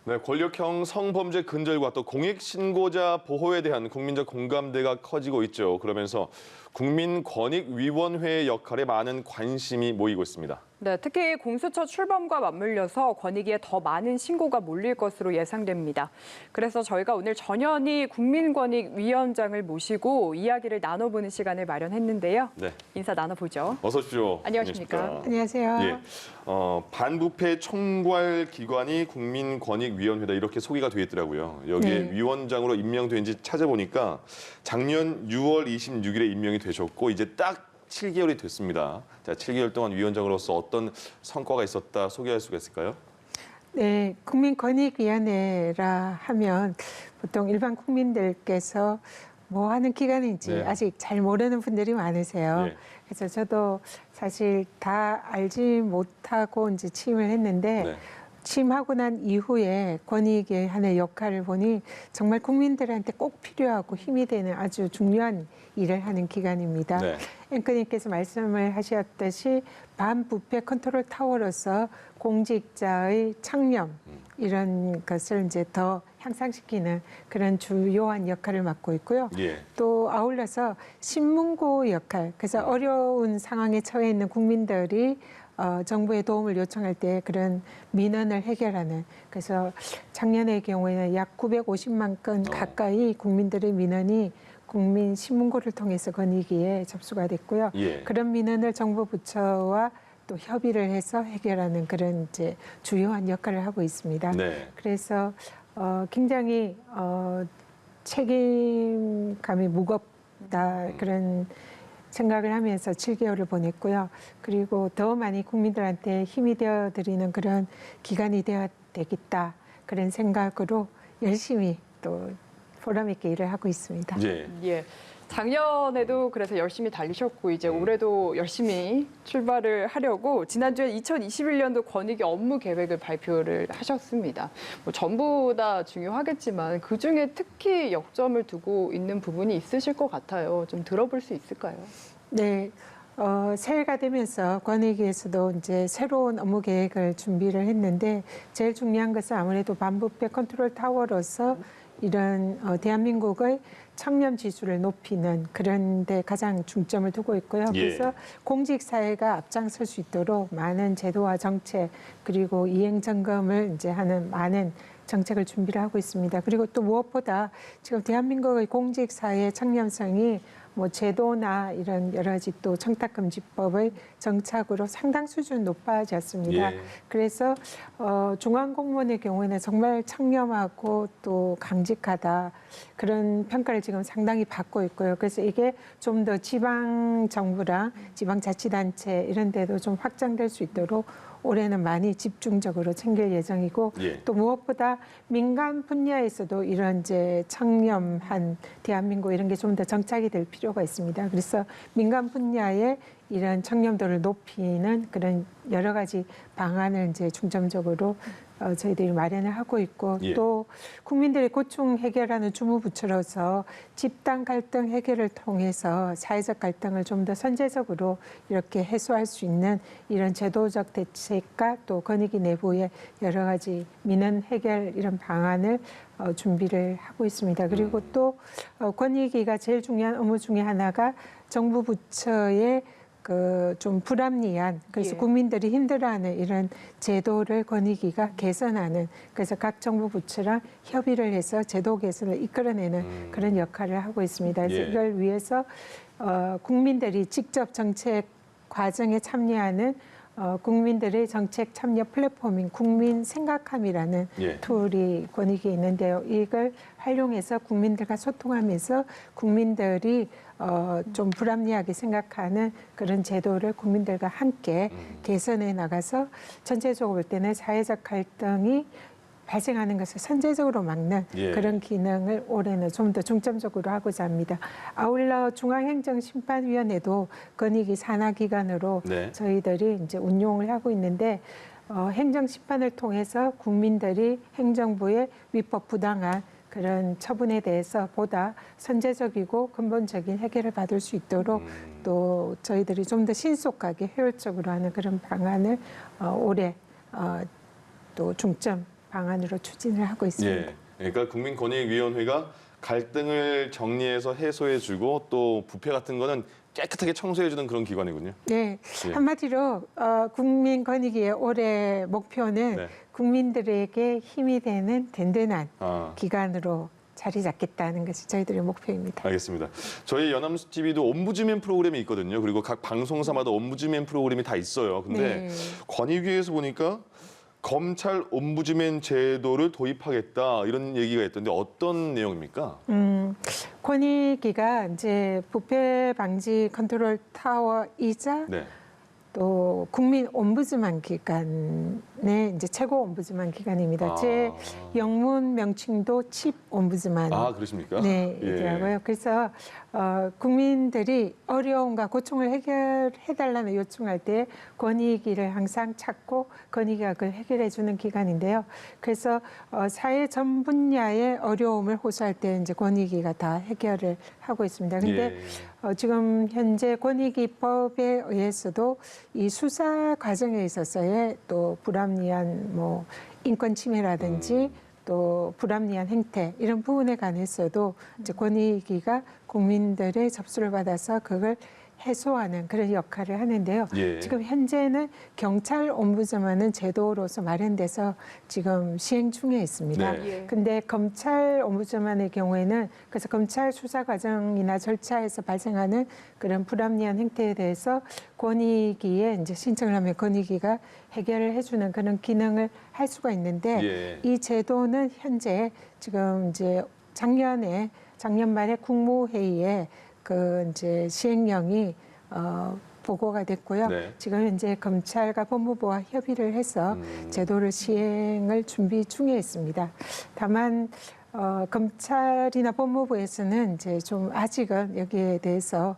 네, 권력형 성범죄 근절과 또 공익신고자 보호에 대한 국민적 공감대가 커지고 있죠. 그러면서 국민권익위원회의 역할에 많은 관심이 모이고 있습니다. 네, 특히 공수처 출범과 맞물려서 권익위에 더 많은 신고가 몰릴 것으로 예상됩니다. 그래서 저희가 오늘 전현희 국민권익위원장을 모시고 이야기를 나눠보는 시간을 마련했는데요. 네. 인사 나눠보죠. 어서 오십시오. 안녕하십니까? 안녕하세요. 예, 반부패 총괄 기관이 국민권익위원회다 이렇게 소개가 되어 있더라고요. 여기에 네. 위원장으로 임명된지 찾아보니까 작년 6월 26일에 임명이 되셨고 이제 딱 7개월이 됐습니다. 자, 7개월 동안 위원장으로서 어떤 성과가 있었다 소개할 수가 있을까요? 네, 국민권익위원회라 하면 보통 일반 국민들께서 뭐 하는 기관인지 네. 아직 잘 모르는 분들이 많으세요. 네. 그래서 저도 사실 다 알지 못하고 이제 취임을 했는데 네. 취임하고 난 이후에 권익위원회 역할을 보니 정말 국민들한테 꼭 필요하고 힘이 되는 아주 중요한 일을 하는 기관입니다. 네. 앵커님께서 말씀을 하셨듯이 반부패 컨트롤 타워로서 공직자의 창념 이런 것을 이제 더 향상시키는 그런 주요한 역할을 맡고 있고요. 예. 또 아울러서 신문고 역할, 그래서 어려운 상황에 처해 있는 국민들이 정부의 도움을 요청할 때 그런 민원을 해결하는, 그래서 작년의 경우에는 약 950만 건 가까이 국민들의 민원이 국민 신문고를 통해서 권익위에 접수가 됐고요. 예. 그런 민원을 정부 부처와 또 협의를 해서 해결하는 그런 이제 주요한 역할을 하고 있습니다. 네. 그래서 굉장히 책임감이 무겁다 그런 생각을 하면서 7개월을 보냈고요. 그리고 더 많이 국민들한테 힘이 되어드리는 그런 기관이 되어야 되겠다 그런 생각으로 열심히 또 보람 있게 일을 하고 있습니다. 예. 예. 작년에도 그래서 열심히 달리셨고 이제 올해도 열심히 출발을 하려고 지난주에 2021년도 권익위 업무 계획을 발표를 하셨습니다. 뭐 전부 다 중요하겠지만 그중에 특히 역점을 두고 있는 부분이 있으실 것 같아요. 좀 들어볼 수 있을까요? 네. 새해가 되면서 권익위에서도 이제 새로운 업무 계획을 준비를 했는데 제일 중요한 것은 아무래도 반부패 컨트롤 타워로서 이런 대한민국의 청렴 지수를 높이는 그런 데 가장 중점을 두고 있고요. 예. 그래서 공직 사회가 앞장설 수 있도록 많은 제도와 정책 그리고 이행 점검을 이제 하는 많은 정책을 준비를 하고 있습니다. 그리고 또 무엇보다 지금 대한민국의 공직 사회의 청렴성이 뭐 제도나 이런 여러 가지 또 청탁금지법의 정착으로 상당 수준 높아졌습니다. 예. 그래서 중앙공무원의 경우에는 정말 청렴하고 또 강직하다 그런 평가를 지금 상당히 받고 있고요. 그래서 이게 좀 더 지방 정부랑 지방자치단체 이런 데도 좀 확장될 수 있도록 올해는 많이 집중적으로 챙길 예정이고 예. 또 무엇보다 민간 분야에서도 이런 이제 청렴한 대한민국 이런 게 좀 더 정착이 될 필요가 있습니다. 그래서 민간 분야에 이런 청렴도를 높이는 그런 여러 가지 방안을 이제 중점적으로 저희들이 마련을 하고 있고 예. 또 국민들의 고충 해결하는 주무부처로서 집단 갈등 해결을 통해서 사회적 갈등을 좀 더 선제적으로 이렇게 해소할 수 있는 이런 제도적 대책과 또 권익위 내부의 여러 가지 민원 해결 이런 방안을 준비를 하고 있습니다. 그리고 또 권익위가 제일 중요한 업무 중에 하나가 정부 부처의 그 좀 불합리한 그래서 예. 국민들이 힘들어하는 이런 제도를 권익위가 개선하는 그래서 각 정부 부처랑 협의를 해서 제도 개선을 이끌어내는 그런 역할을 하고 있습니다. 그래서 예. 이걸 위해서 국민들이 직접 정책 과정에 참여하는 국민들의 정책 참여 플랫폼인 국민 생각함이라는 예. 툴이 권익위에 있는데요. 이걸 활용해서 국민들과 소통하면서 국민들이 좀 불합리하게 생각하는 그런 제도를 국민들과 함께 개선해 나가서 전체적으로 볼 때는 사회적 갈등이 발생하는 것을 선제적으로 막는 예. 그런 기능을 올해는 좀 더 중점적으로 하고자 합니다. 아울러 중앙행정심판위원회도 권익위 산하기관으로 네. 저희들이 이제 운용을 하고 있는데 행정심판을 통해서 국민들이 행정부의 위법 부당한 그런 처분에 대해서 보다 선제적이고 근본적인 해결을 받을 수 있도록 또 저희들이 좀 더 신속하게 효율적으로 하는 그런 방안을 올해 또 중점 방안으로 추진을 하고 있습니다. 예. 그러니까 국민권익위원회가 갈등을 정리해서 해소해주고 또 부패 같은 거는 깨끗하게 청소해주는 그런 기관이군요. 네, 예. 한마디로 국민권익위의 올해 목표는 네. 국민들에게 힘이 되는 든든한 아. 기관으로 자리 잡겠다는 것이 저희들의 목표입니다. 알겠습니다. 저희 연합뉴스 TV도 옴부즈맨 프로그램이 있거든요. 그리고 각 방송사마다 옴부즈맨 프로그램이 다 있어요. 근데 네. 권익위에서 보니까 검찰 옴부즈맨 제도를 도입하겠다 이런 얘기가 있던데 어떤 내용입니까? 권익위가 이제 부패 방지 컨트롤 타워이자 네. 또 국민 옴부즈만 기관의 이제 최고 옴부즈만 기관입니다. 아. 제 영문 명칭도 칩 옴부즈만. 아, 그러십니까? 네, 예. 이더라고요. 그래서 국민들이 어려움과 고충을 해결해달라는 요청할 때 권익위를 항상 찾고 권익위가 그걸 해결해주는 기관인데요. 그래서 사회 전 분야의 어려움을 호소할 때 이제 권익위가 다 해결을 하고 있습니다. 근데 지금 현재 권익위법에 의해서도 이 수사 과정에 있어서의 또 불합리한 뭐 인권 침해라든지 또 불합리한 행태 이런 부분에 관해서도 이제 권익위가 국민들의 접수를 받아서 그걸 해소하는 그런 역할을 하는데요. 예. 지금 현재는 경찰 옴부즈만은 제도로서 마련돼서 지금 시행 중에 있습니다. 네. 예. 근데 검찰 옴부즈만의 경우에는 그래서 검찰 수사 과정이나 절차에서 발생하는 그런 불합리한 행태에 대해서 권익위에 이제 신청을 하면 권익위가 해결을 해주는 그런 기능을 할 수가 있는데 예. 이 제도는 현재 지금 이제 작년 말에 국무회의에 그 이제 시행령이 보고가 됐고요. 네. 지금 현재 검찰과 법무부와 협의를 해서 제도를 시행을 준비 중에 있습니다. 다만 검찰이나 법무부에서는 이제 좀 아직은 여기에 대해서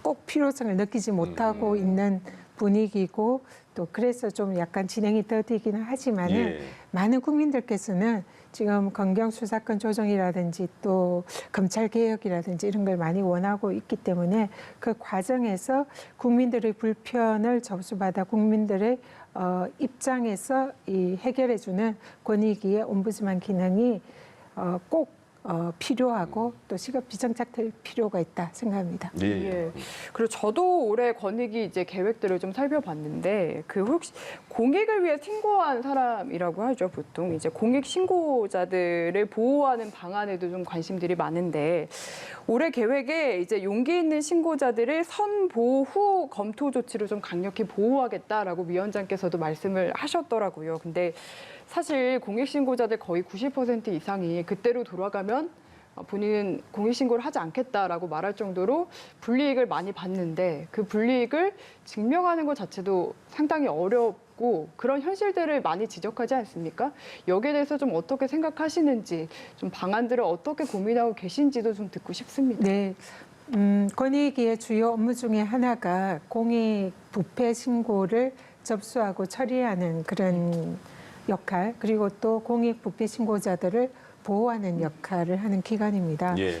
꼭 필요성을 느끼지 못하고 있는 분위기고 또 그래서 좀 약간 진행이 더디기는 하지만은 예. 많은 국민들께서는 지금 검경 수사권 조정이라든지 또 검찰 개혁이라든지 이런 걸 많이 원하고 있기 때문에 그 과정에서 국민들의 불편을 접수받아 국민들의 입장에서 이 해결해주는 권익위의 옴부즈만 기능이 꼭 필요하고 또 시급 비정착될 필요가 있다 생각합니다. 예. 예. 그리고 저도 올해 권익위 이제 계획들을 좀 살펴봤는데 그 혹시 공익을 위해 신고한 사람이라고 하죠 보통 이제 공익 신고자들을 보호하는 방안에도 좀 관심들이 많은데 올해 계획에 이제 용기 있는 신고자들을 선보 후 검토 조치로 좀 강력히 보호하겠다라고 위원장께서도 말씀을 하셨더라고요. 근데 사실 공익신고자들 거의 90% 이상이 그때로 돌아가면 본인은 공익신고를 하지 않겠다라고 말할 정도로 불이익을 많이 받는데 그 불이익을 증명하는 것 자체도 상당히 어렵고 그런 현실들을 많이 지적하지 않습니까? 여기에 대해서 좀 어떻게 생각하시는지 좀 방안들을 어떻게 고민하고 계신지도 좀 듣고 싶습니다. 네. 권익위의 주요 업무 중에 하나가 공익 부패 신고를 접수하고 처리하는 그런 역할 그리고 또 공익 부패 신고자들을 보호하는 역할을 하는 기관입니다. 예.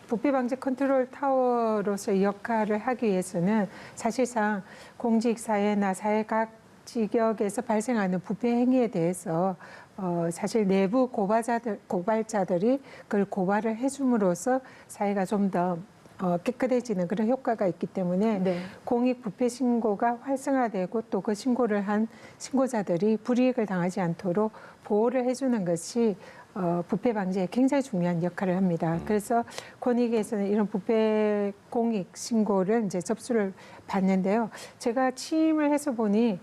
부패 방지 컨트롤 타워로서 이 역할을 하기 위해서는 사실상 공직 사회나 사회 각 직역에서 발생하는 부패 행위에 대해서 사실 내부 고발자들이 그걸 고발을 해줌으로써 사회가 좀 더 깨끗해지는 그런 효과가 있기 때문에 네. 공익 부패 신고가 활성화되고 또 그 신고를 한 신고자들이 불이익을 당하지 않도록 보호를 해주는 것이 부패 방지에 굉장히 중요한 역할을 합니다. 그래서 권익위에서는 이런 부패 공익 신고를 이제 접수를 받는데요. 제가 취임을 해서 보니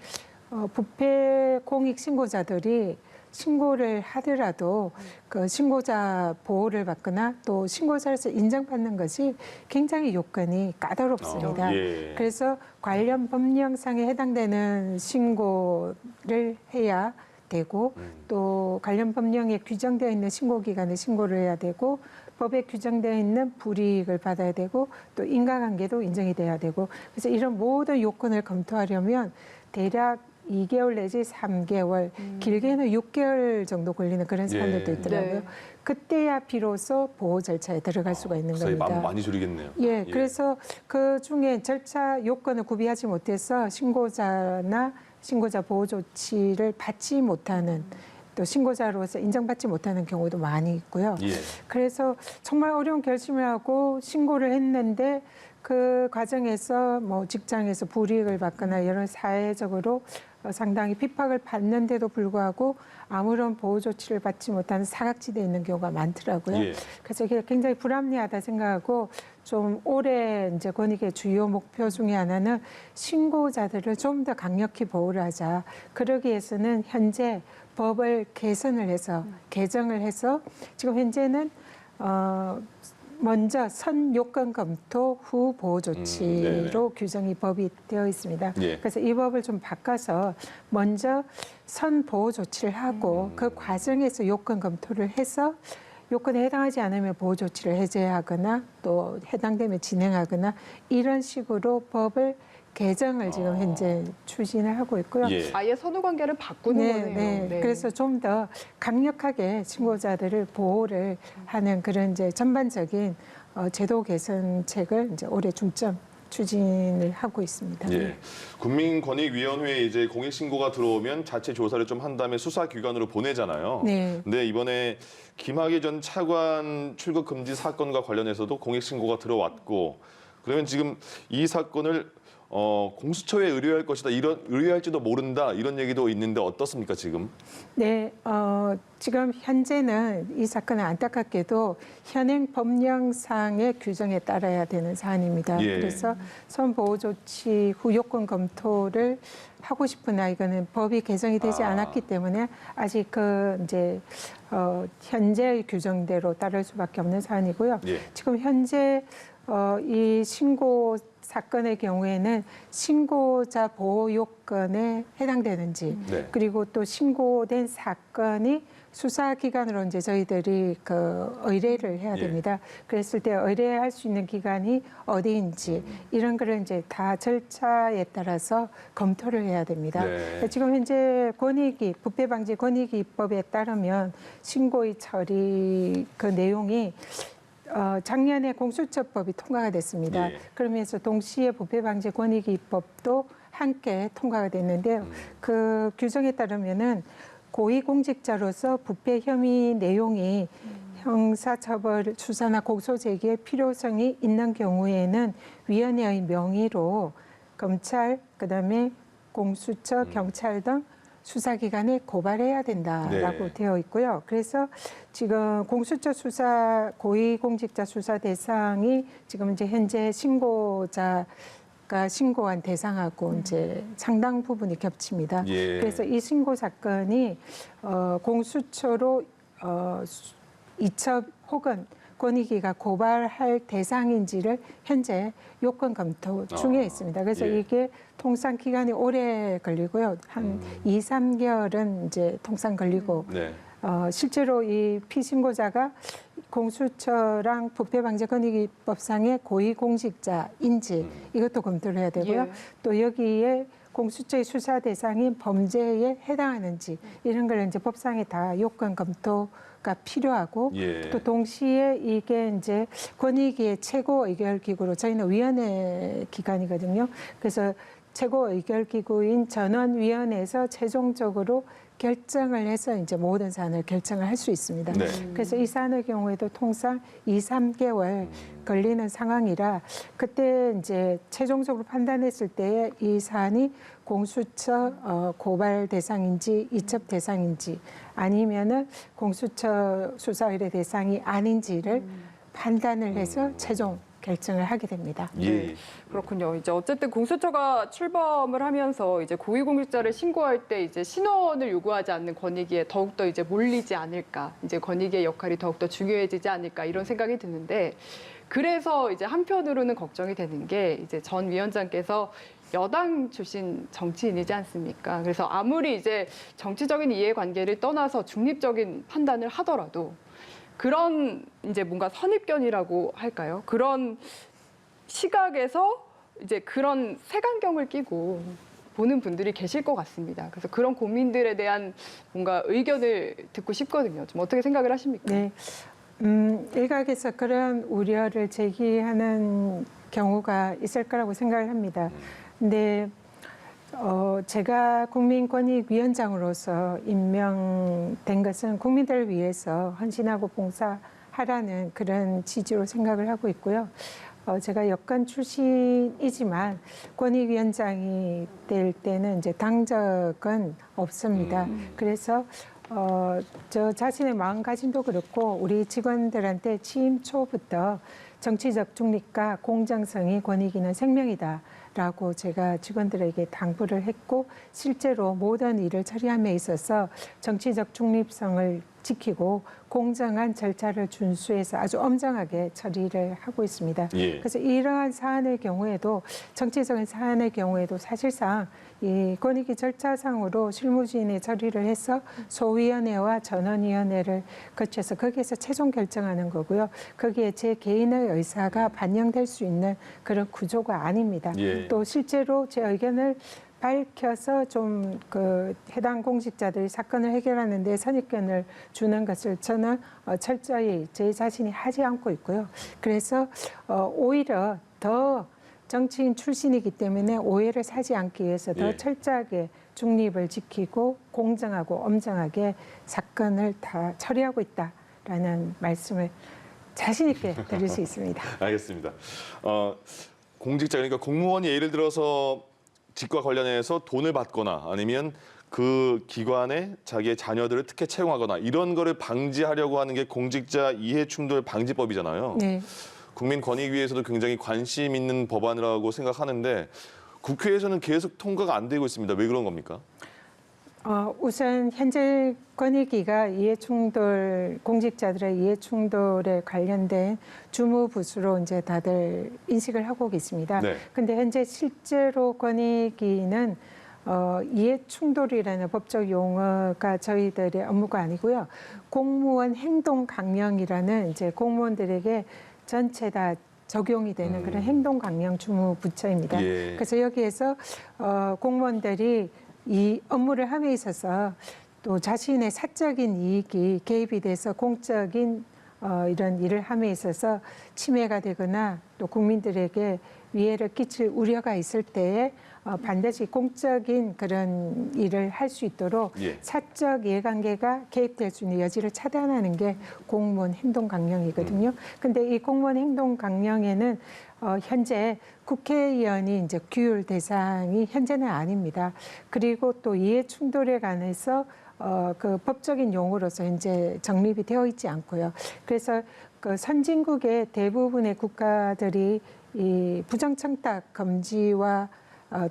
부패 공익 신고자들이 신고를 하더라도 그 신고자 보호를 받거나 또 신고자로서 인정받는 것이 굉장히 요건이 까다롭습니다. 예. 그래서 관련 법령상에 해당되는 신고를 해야 되고 또 관련 법령에 규정되어 있는 신고기간에 신고를 해야 되고 법에 규정되어 있는 불이익을 받아야 되고 또 인과관계도 인정이 돼야 되고 그래서 이런 모든 요건을 검토하려면 대략 2개월 내지 3개월, 길게는 6개월 정도 걸리는 그런 사람들도 예. 있더라고요. 네. 그때야 비로소 보호 절차에 들어갈 수가 있는 사이 겁니다. 많이 줄이겠네요. 예, 그래서 그 중에 절차 요건을 구비하지 못해서 신고자나 신고자 보호 조치를 받지 못하는 또 신고자로서 인정받지 못하는 경우도 많이 있고요. 예. 그래서 정말 어려운 결심을 하고 신고를 했는데 그 과정에서 뭐 직장에서 불이익을 받거나 여러 사회적으로 상당히 핍박을 받는데도 불구하고 아무런 보호 조치를 받지 못하는 사각지대에 있는 경우가 많더라고요. 예. 그래서 이게 굉장히 불합리하다 생각하고 좀 올해 이제 권익의 주요 목표 중에 하나는 신고자들을 좀 더 강력히 보호를 하자. 그러기 위해서는 현재 법을 개선을 해서 개정을 해서 지금 현재는 먼저 선 요건 검토 후 보호 조치로 규정이 법이 되어 있습니다. 예. 그래서 이 법을 좀 바꿔서 먼저 선 보호 조치를 하고 그 과정에서 요건 검토를 해서 요건에 해당하지 않으면 보호 조치를 해제하거나 또 해당되면 진행하거나 이런 식으로 법을 개정을 지금 현재 추진을 하고 있고요. 예. 아예 선후 관계를 바꾸는 거네요. 네. 그래서 좀 더 강력하게 신고자들을 보호를 하는 그런 이제 전반적인 제도 개선책을 이제 올해 중점 추진을 하고 있습니다. 예. 국민권익위원회에 이제 공익신고가 들어오면 자체 조사를 좀 한 다음에 수사기관으로 보내잖아요. 네. 근데 이번에 김학의 전 차관 출국 금지 사건과 관련해서도 공익신고가 들어왔고, 그러면 지금 이 사건을 공수처에 의뢰할 것이다, 의뢰할지도 모른다 이런 얘기도 있는데 어떻습니까 지금? 네, 지금 현재는 이 사건은 안타깝게도 현행 법령상의 규정에 따라야 되는 사안입니다. 예. 그래서 선보호 조치 후 요건 검토를 하고 싶으나 이거는 법이 개정이 되지 않았기 때문에 아직 그 이제 현재의 규정대로 따를 수밖에 없는 사안이고요. 예. 지금 현재 이 신고 사건의 경우에는 신고자 보호 요건에 해당되는지 네. 그리고 또 신고된 사건이 수사기관으로 이제 저희들이 그 의뢰를 해야 예. 됩니다. 그랬을 때 의뢰할 수 있는 기관이 어디인지 이런 거를 이제 다 절차에 따라서 검토를 해야 됩니다. 네. 지금 현재 부패방지 권익위 입법에 따르면 신고의 처리 그 내용이 작년에 공수처법이 통과가 됐습니다. 예. 그러면서 동시에 부패방지 권익위 입법도 함께 통과가 됐는데요. 그 규정에 따르면은 고위공직자로서 부패 혐의 내용이 형사처벌 수사나 고소 제기의 필요성이 있는 경우에는 위원회의 명의로 검찰, 그다음에 공수처, 경찰 등 수사기관에 고발해야 된다라고 네. 되어 있고요. 그래서 지금 공수처 수사 고위공직자 수사 대상이 지금 이제 현재 신고자가 신고한 대상하고 이제 상당 부분이 겹칩니다. 예. 그래서 이 신고 사건이 공수처로 이첩 혹은 권익위가 고발할 대상인지를 현재 요건 검토 중에 있습니다. 그래서 예. 이게 통상 기간이 오래 걸리고요. 한 2, 3개월은 이제 통상 걸리고 네. 실제로 이 피신고자가 공수처랑 부패방지권익위법상의 고위공직자인지 이것도 검토를 해야 되고요. 예. 또 여기에 공수처의 수사 대상인 범죄에 해당하는지 이런 걸 이제 법상에 다 요건 검토가 필요하고 예. 또 동시에 이게 이제 권익위의 최고 의결 기구로 저희는 위원회 기관이거든요. 그래서 최고 의결 기구인 전원위원회에서 최종적으로 결정을 해서 이제 모든 사안을 결정을 할 수 있습니다. 네. 그래서 이 사안의 경우에도 통상 2, 3개월 걸리는 상황이라 그때 이제 최종적으로 판단했을 때에 이 사안이 공수처 고발 대상인지 이첩 대상인지 아니면은 공수처 수사 의뢰 대상이 아닌지를 판단을 해서 최종 결정을 하게 됩니다. 예. 그렇군요. 이제 어쨌든 공수처가 출범을 하면서 이제 고위공직자를 신고할 때 이제 신원을 요구하지 않는 권익위에 더욱더 이제 몰리지 않을까, 이제 권익위의 역할이 더욱더 중요해지지 않을까 이런 생각이 드는데, 그래서 이제 한편으로는 걱정이 되는 게 이제 전 위원장께서 여당 출신 정치인이지 않습니까? 그래서 아무리 이제 정치적인 이해관계를 떠나서 중립적인 판단을 하더라도 그런 이제 뭔가 선입견이라고 할까요? 그런 시각에서 이제 그런 색안경을 끼고 보는 분들이 계실 것 같습니다. 그래서 그런 고민들에 대한 뭔가 의견을 듣고 싶거든요. 좀 어떻게 생각을 하십니까? 네. 일각에서 그런 우려를 제기하는 경우가 있을 거라고 생각을 합니다. 근데 제가 국민권익위원장으로서 임명된 것은 국민들을 위해서 헌신하고 봉사하라는 그런 취지로 생각을 하고 있고요. 제가 여권 출신이지만 권익위원장이 될 때는 이제 당적은 없습니다. 그래서 저 자신의 마음가짐도 그렇고 우리 직원들한테 취임 초부터 정치적 중립과 공정성이 권익위는 생명이다라고 제가 직원들에게 당부를 했고 실제로 모든 일을 처리함에 있어서 정치적 중립성을 지키고 공정한 절차를 준수해서 아주 엄정하게 처리를 하고 있습니다. 예. 그래서 이러한 사안의 경우에도 정치적인 사안의 경우에도 사실상 이 권익위 절차상으로 실무진이 처리를 해서 소위원회와 전원위원회를 거쳐서 거기에서 최종 결정하는 거고요. 거기에 제 개인의 의사가 반영될 수 있는 그런 구조가 아닙니다. 예. 또 실제로 제 의견을 밝혀서 좀 그 해당 공직자들이 사건을 해결하는 데 선입견을 주는 것을 저는 철저히 제 자신이 하지 않고 있고요. 그래서 오히려 더 정치인 출신이기 때문에 오해를 사지 않기 위해서 더 예. 철저하게 중립을 지키고 공정하고 엄정하게 사건을 다 처리하고 있다라는 말씀을 자신 있게 드릴 수 있습니다. 알겠습니다. 공직자 그러니까 공무원이 예를 들어서 직과 관련해서 돈을 받거나 아니면 그 기관에 자기의 자녀들을 특혜 채용하거나 이런 거를 방지하려고 하는 게 공직자 이해충돌 방지법이잖아요. 네. 국민권익위에서도 굉장히 관심 있는 법안이라고 생각하는데 국회에서는 계속 통과가 안 되고 있습니다. 왜 그런 겁니까? 우선 현재 권익위가 이해충돌 공직자들의 이해충돌에 관련된 주무부수로 이제 다들 인식을 하고 계십니다. 네. 근데 현재 실제로 권익위는 이해충돌이라는 법적 용어가 저희들의 업무가 아니고요. 공무원 행동 강령이라는 이제 공무원들에게 전체 다 적용이 되는 그런 행동 강령 주무부처입니다. 예. 그래서 여기에서 공무원들이 이 업무를 함에 있어서 또 자신의 사적인 이익이 개입이 돼서 공적인 이런 일을 함에 있어서 침해가 되거나 또 국민들에게 위해를 끼칠 우려가 있을 때에 반드시 공적인 그런 일을 할 수 있도록 예. 사적 이해관계가 개입될 수 있는 여지를 차단하는 게 공무원 행동 강령이거든요. 근데 이 공무원 행동 강령에는 현재 국회의원이 이제 규율 대상이 현재는 아닙니다. 그리고 또 이해 충돌에 관해서 그 법적인 용어로서 현재 정립이 되어 있지 않고요. 그래서 그 선진국의 대부분의 국가들이 이 부정청탁 금지와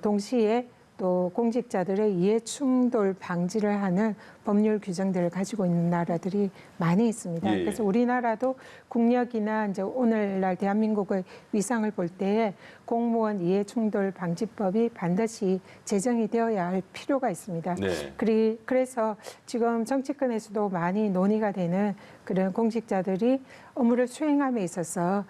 동시에 또 공직자들의 이해 충돌 방지를 하는 법률 규정들을 가지고 있는 나라들이 많이 있습니다. 예. 그래서 우리나라도 국력이나 이제 오늘날 대한민국의 위상을 볼 때에 공무원 이해 충돌 방지법이 반드시 제정이 되어야 할 필요가 있습니다. 네. 그래서 지금 정치권에서도 많이 논의가 되는 그런 공직자들이 업무를 수행함에 있어서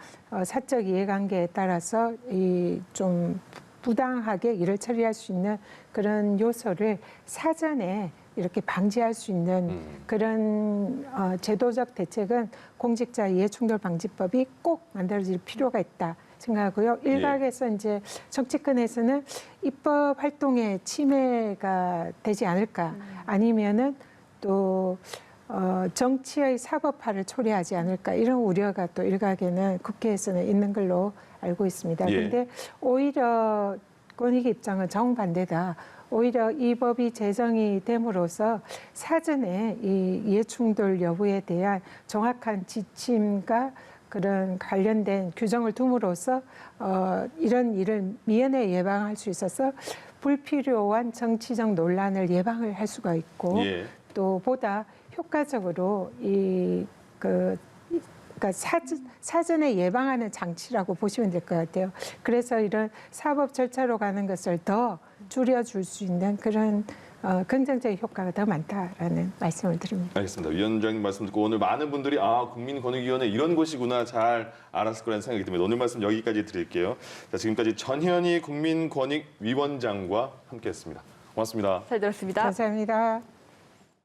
사적 이해관계에 따라서 이 좀 부당하게 일을 처리할 수 있는 그런 요소를 사전에 이렇게 방지할 수 있는 그런 제도적 대책은 공직자 이해충돌 방지법이 꼭 만들어질 필요가 있다 생각하고요. 일각에서 이제 정치권에서는 입법 활동에 침해가 되지 않을까 아니면은 또 정치의 사법화를 초래하지 않을까 이런 우려가 또 일각에는 국회에서는 있는 걸로 알고 있습니다. 그런데 예. 오히려 권익위 입장은 정반대다. 오히려 이 법이 제정이 됨으로써 사전에 이 이해충돌 여부에 대한 정확한 지침과 그런 관련된 규정을 둠으로써 이런 일을 미연에 예방할 수 있어서 불필요한 정치적 논란을 예방을 할 수가 있고 예. 또 보다 효과적으로 그러니까 사전에 예방하는 장치라고 보시면 될 것 같아요. 그래서 이런 사법 절차로 가는 것을 더 줄여줄 수 있는 그런 긍정적인 효과가 더 많다라는 말씀을 드립니다. 알겠습니다. 위원장님 말씀 듣고 오늘 많은 분들이 국민권익위원회 이런 곳이구나 잘 알았을 거라는 생각이 듭니다. 오늘 말씀 여기까지 드릴게요. 자, 지금까지 전현희 국민권익위원장과 함께했습니다. 고맙습니다. 잘 들었습니다. 감사합니다.